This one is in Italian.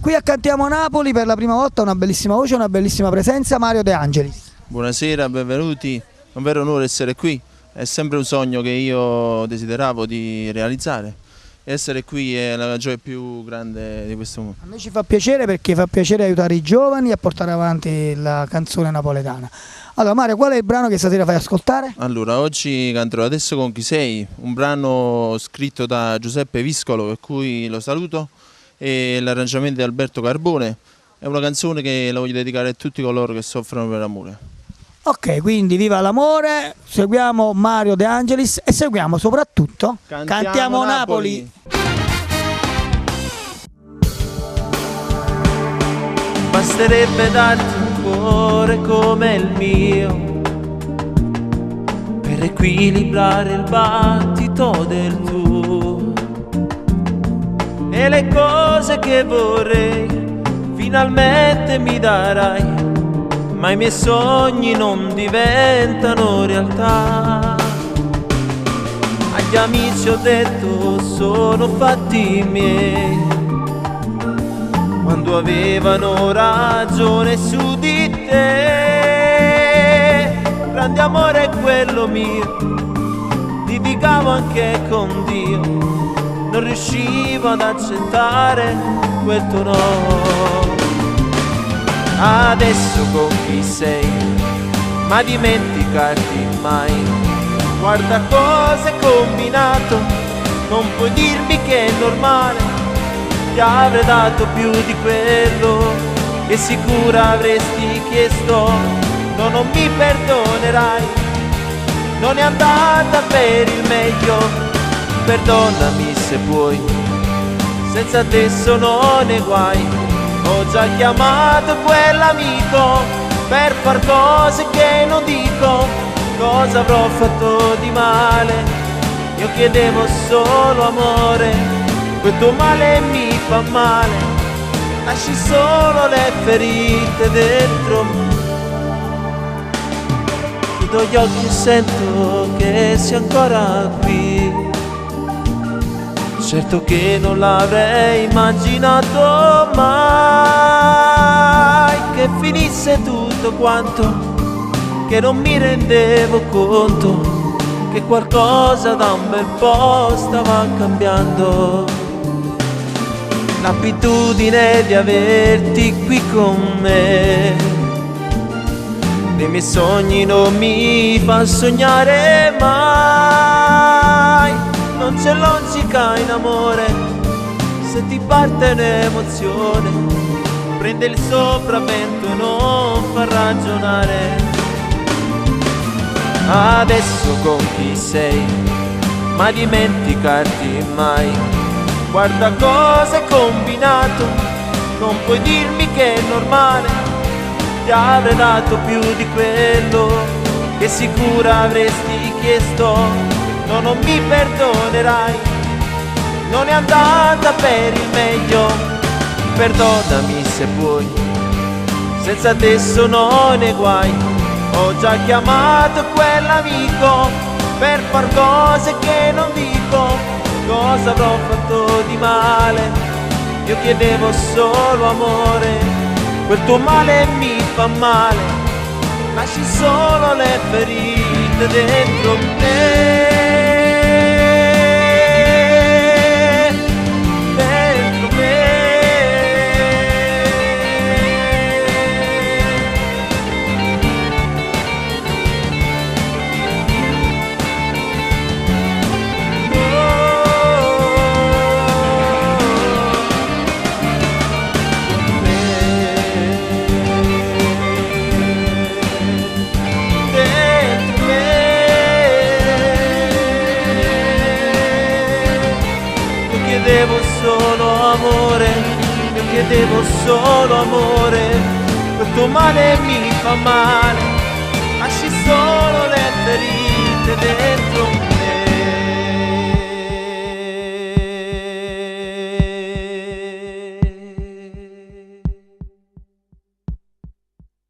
Qui a Cantiamo Napoli per la prima volta una bellissima voce, una bellissima presenza, Mario De Angelis. Buonasera, benvenuti, è un vero onore essere qui, è sempre un sogno che io desideravo di realizzare. Essere qui è la gioia più grande di questo mondo. A noi ci fa piacere perché fa piacere aiutare i giovani a portare avanti la canzone napoletana. Allora Mario, qual è il brano che stasera fai ascoltare? Allora, oggi canterò Adesso con chi sei, un brano scritto da Giuseppe Viscolo, per cui lo saluto, e l'arrangiamento di Alberto Carbone. È una canzone che la voglio dedicare a tutti coloro che soffrono per l'amore. Ok, quindi viva l'amore, seguiamo Mario De Angelis e seguiamo soprattutto Cantiamo Napoli. Basterebbe darti un cuore come il mio per equilibrare il battito del tuo, e le cose che vorrei finalmente mi darai, ma i miei sogni non diventano realtà. Agli amici ho detto sono fatti miei, quando avevano ragione su di te. Grande amore è quello mio, litigavo anche con Dio, non riuscivo ad accettare quel tuo no. Adesso con chi sei, ma dimenticarti mai. Guarda cosa hai combinato, non puoi dirmi che è normale. Ti avrei dato più di quello che sicura avresti chiesto. No, non mi perdonerai, non è andata per il meglio. Perdonami se puoi, senza te sono nei guai. Ho già chiamato quell'amico per far cose che non dico. Cosa avrò fatto di male? Io chiedevo solo amore, quel tuo male mi fa male. Lasci solo le ferite dentro me. Chiudo gli occhi e sento che sei ancora qui. Certo che non l'avrei immaginato mai, che finisse tutto quanto, che non mi rendevo conto che qualcosa da un bel po' stava cambiando. L'abitudine di averti qui con me, nei miei sogni non mi fa sognare mai. Non c'è logica in amore, se ti parte un'emozione, prende il sopravvento e non fa ragionare. Adesso con chi sei, ma dimenticarti mai. Guarda cosa hai combinato, non puoi dirmi che è normale. Ti avrei dato più di quello che sicura avresti chiesto. No, non mi perdonerai, non è andata per il meglio. Perdonami se puoi, senza te sono nei guai. Ho già chiamato quell'amico per far cose che non dico. Cosa avrò fatto di male? Io chiedevo solo amore, quel tuo male mi fa male. Lasci solo le ferite dentro me. Chiedevo solo amore, io chiedevo solo amore, quel tuo male mi fa male, lasci solo le ferite dentro.